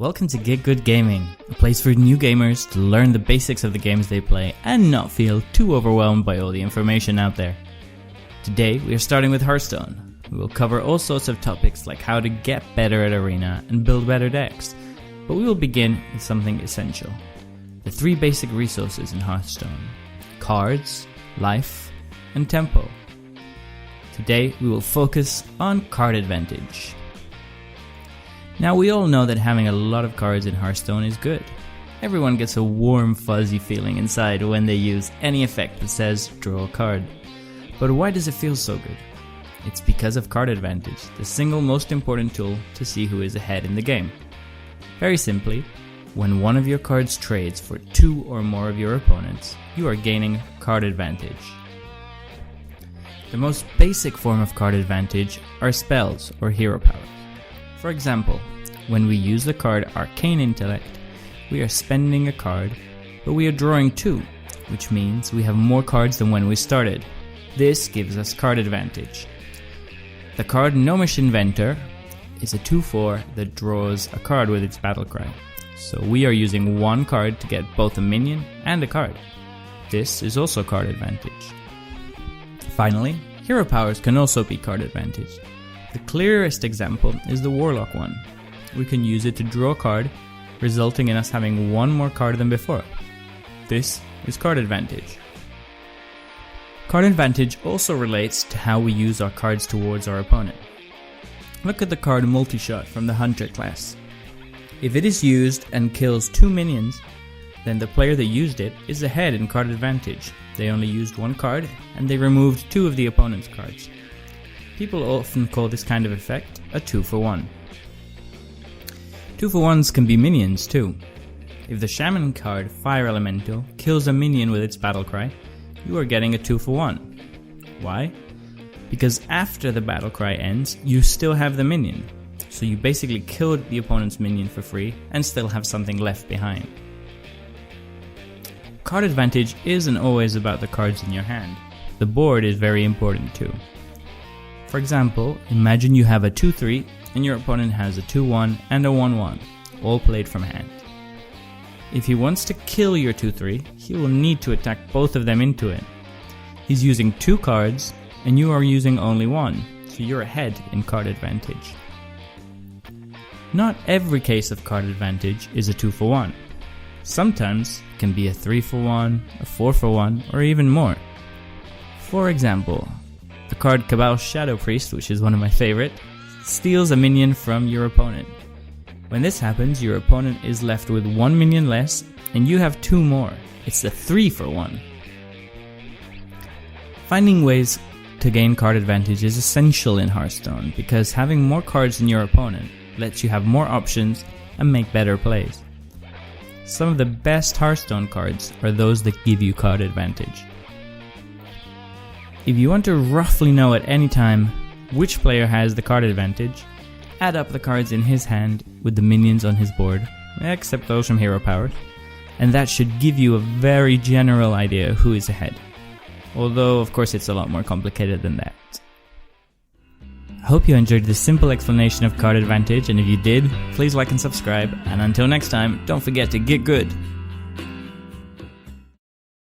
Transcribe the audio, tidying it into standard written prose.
Welcome to Get Good Gaming, a place for new gamers to learn the basics of the games they play and not feel too overwhelmed by all the information out there. Today we are starting with Hearthstone. We will cover all sorts of topics like how to get better at Arena and build better decks, but we will begin with something essential. The three basic resources in Hearthstone: cards, life, and tempo. Today we will focus on card advantage. Now we all know that having a lot of cards in Hearthstone is good. Everyone gets a warm fuzzy feeling inside when they use any effect that says draw a card. But why does it feel so good? It's because of card advantage, the single most important tool to see who is ahead in the game. Very simply, when one of your cards trades for two or more of your opponents, you are gaining card advantage. The most basic form of card advantage are spells or hero powers. For example, when we use the card Arcane Intellect, we are spending a card, but we are drawing two, which means we have more cards than when we started. This gives us card advantage. The card Gnomish Inventor is a 2/4 that draws a card with its battle cry. So we are using one card to get both a minion and a card. This is also card advantage. Finally, hero powers can also be card advantage. The clearest example is the Warlock one. We can use it to draw a card, resulting in us having one more card than before. This is card advantage. Card advantage also relates to how we use our cards towards our opponent. Look at the card Multishot from the Hunter class. If it is used and kills two minions, then the player that used it is ahead in card advantage. They only used one card and they removed two of the opponent's cards. People often call this kind of effect a 2-for-1. 2-for-1s can be minions too. If the Shaman card Fire Elemental kills a minion with its battle cry, you are getting a 2-for-1. Why? Because after the battle cry ends, you still have the minion. So you basically killed the opponent's minion for free and still have something left behind. Card advantage isn't always about the cards in your hand. The board is very important too. For example, imagine you have a 2-3 and your opponent has a 2-1 and a 1-1, all played from hand. If he wants to kill your 2-3, he will need to attack both of them into it. He's using two cards and you are using only one, so you're ahead in card advantage. Not every case of card advantage is a 2-for-1. Sometimes it can be a 3-for-1, a 4-for-1, or even more. For example, the card Cabal Shadow Priest, which is one of my favorite, steals a minion from your opponent. When this happens, your opponent is left with one minion less, and you have two more. It's a 3-for-1. Finding ways to gain card advantage is essential in Hearthstone, because having more cards than your opponent lets you have more options and make better plays. Some of the best Hearthstone cards are those that give you card advantage. If you want to roughly know at any time which player has the card advantage, add up the cards in his hand with the minions on his board, except those from hero powers, and that should give you a very general idea who is ahead. Although, of course, it's a lot more complicated than that. I hope you enjoyed this simple explanation of card advantage, and if you did, please like and subscribe, and until next time, don't forget to get good!